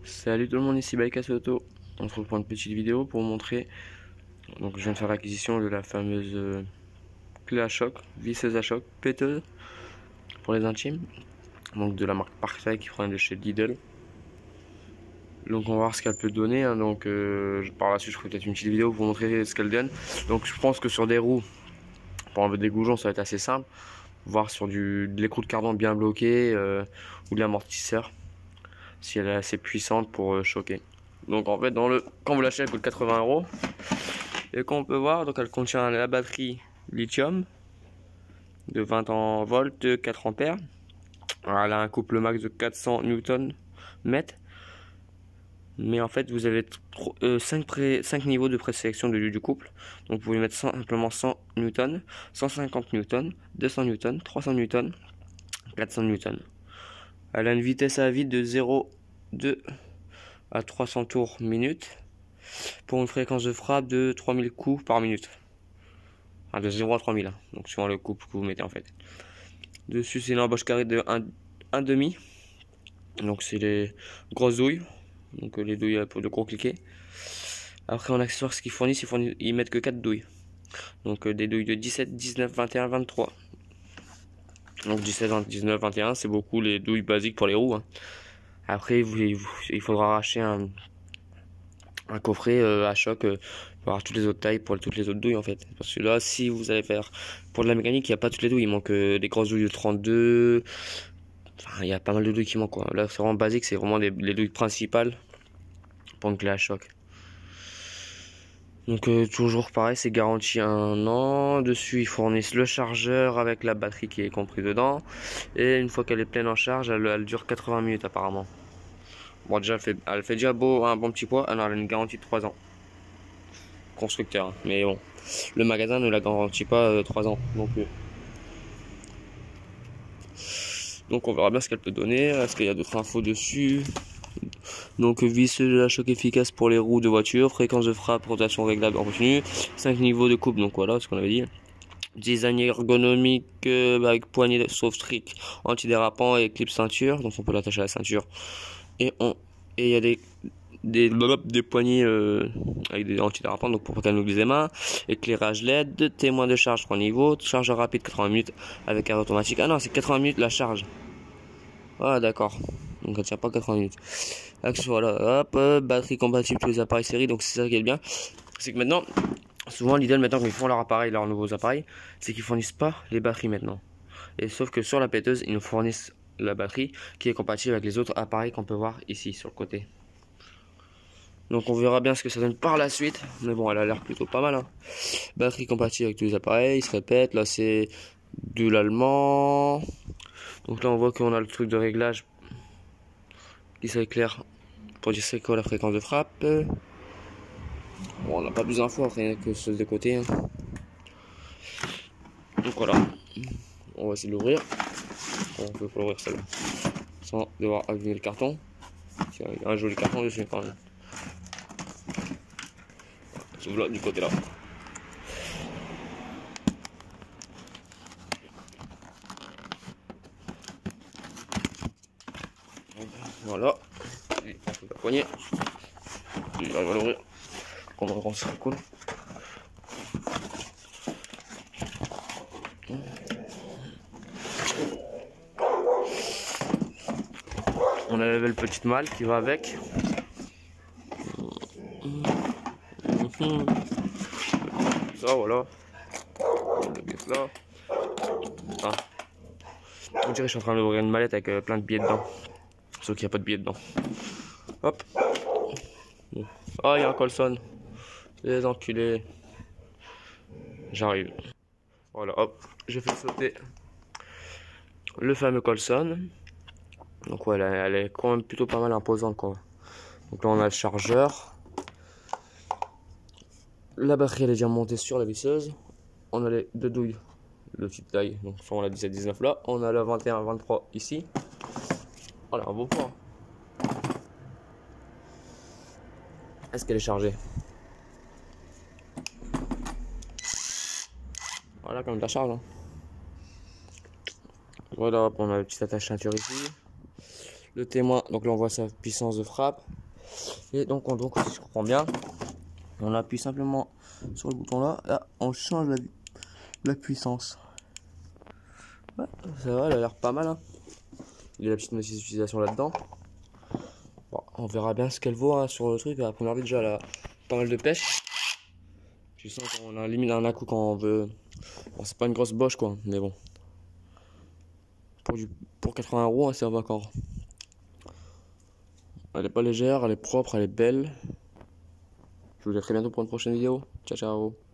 Salut tout le monde, ici Baïkas Auto. On se retrouve pour une petite vidéo pour vous montrer. Donc je viens de faire l'acquisition de la fameuse clé à choc, visseuse à choc, péteuse pour les intimes. Donc de la marque Parfait qui provient de chez Lidl. Donc on va voir ce qu'elle peut donner. Donc par la suite je ferai peut-être une petite vidéo pour vous montrer ce qu'elle donne. Donc je pense que sur des roues, pour enlever des goujons, ça va être assez simple. Voir sur de l'écrou de cardan bien bloqué ou de l'amortisseur, si elle est assez puissante pour choquer. Donc en fait quand vous l'achetez elle coûte 80 €. Et comme on peut voir, donc elle contient la batterie lithium de 20 volts, 4 ampères. Alors, elle a un couple max de 400 Nm. Mais en fait vous avez 5 niveaux de présélection du couple. Donc vous pouvez mettre simplement 100 N, 150 N, 200 N, 300 N, 400 N. Elle a une vitesse à vide de 0,2 à 300 tours minute pour une fréquence de frappe de 3000 coups par minute. Enfin, de 0 à 3000, hein. Donc suivant le couple que vous mettez en fait. Dessus c'est une embâche carrée de 1,5. Donc c'est les grosses douilles. Donc les douilles pour de gros cliquets. Après en accessoire ce qu'ils fournissent, ils mettent que 4 douilles. Donc des douilles de 17, 19, 21, 23. Donc 17, 19, 21 c'est beaucoup les douilles basiques pour les roues, hein. Après il faudra arracher un coffret à choc pour avoir toutes les autres tailles pour toutes les autres douilles en fait. Parce que là si vous allez faire pour de la mécanique, il n'y a pas toutes les douilles, il manque des grosses douilles de 32. Enfin il y a pas mal de douilles qui manquent quoi. Là c'est vraiment basique, c'est vraiment les douilles principales pour une clé à choc. Donc toujours pareil, c'est garanti 1 an. Dessus ils fournissent le chargeur avec la batterie qui est compris dedans. Et une fois qu'elle est pleine en charge, elle dure 80 minutes apparemment. Bon déjà elle fait déjà un bon petit poids. Alors elle a une garantie de 3 ans. Constructeur, hein. Mais bon, le magasin ne la garantit pas 3 ans non plus. Donc on verra bien ce qu'elle peut donner. Est-ce qu'il y a d'autres infos dessus? Donc visseuse à choc efficace pour les roues de voiture, fréquence de frappe, rotation réglable en continu, 5 niveaux de coupe, donc voilà ce qu'on avait dit. Design ergonomique avec poignée sauf trick, antidérapant et clip ceinture, donc on peut l'attacher à la ceinture. Et il y a des poignées avec des antidérapants, donc pour pas qu'elle nous glisse les mains. Éclairage LED, témoin de charge 3 niveaux, chargeur rapide 80 minutes avec arrêt automatique. Ah non, c'est 80 minutes la charge. Ah d'accord, donc elle tient pas 80 minutes. Voilà, hop, batterie compatible tous les appareils série. Donc c'est ça qui est bien, c'est que maintenant souvent Lidl maintenant quand ils font leurs nouveaux appareils, c'est qu'ils fournissent pas les batteries maintenant. Et sauf que sur la péteuse ils nous fournissent la batterie qui est compatible avec les autres appareils qu'on peut voir ici sur le côté. Donc on verra bien ce que ça donne par la suite. Mais bon, elle a l'air plutôt pas mal, hein. Batterie compatible avec tous les appareils, il se répète. Là c'est de l'allemand. Donc là on voit qu'on a le truc de réglage qui s'éclaire pour dire c'est quoi la fréquence de frappe. Bon, on n'a pas plus d'infos après que ceux de côté, hein. Donc voilà, on va essayer de l'ouvrir. On peut pas l'ouvrir celle-là sans devoir abîmer le carton. Il y a un joli carton dessus quand même. Sauf là du côté là. Voilà, et on peut la poignée. Il va l'ouvrir. On va rendre ça cool. On a la belle petite malle qui va avec. Ça voilà. Le pièce là. Ah. On dirait que je suis en train d'ouvrir une mallette avec plein de billets dedans. Sauf qu'il n'y a pas de billets dedans. Hop. Ah, il y a un Colson. Les enculés. J'arrive. Voilà, hop. J'ai fait sauter le fameux Colson. Donc ouais, elle est quand même plutôt pas mal imposante quoi. Donc là on a le chargeur. La batterie elle est déjà montée sur la visseuse. On a les deux douilles de petite taille. Donc soit on a 17-19 là. On a la 21-23 ici. Voilà, un beau point. Est-ce qu'elle est chargée? Voilà, comme la charge, hein. Voilà, on a la petite attache ceinture ici. le témoin. Donc là on voit sa puissance de frappe. Et donc, si je comprends bien, on appuie simplement sur le bouton là. Là on change la puissance. Ouais, ça va, elle a l'air pas mal. Hein. Il y a la petite notice d'utilisation là-dedans. Bon, on verra bien ce qu'elle vaut hein, sur le truc. À la première vue déjà elle a pas mal de pêche. Tu sens qu'on a limite un à-coup quand on veut. Bon, c'est pas une grosse boche quoi, mais bon. Pour 80 euros, hein, ça va encore. Elle est pas légère, elle est propre, elle est belle. Je vous dis à très bientôt pour une prochaine vidéo. Ciao ciao.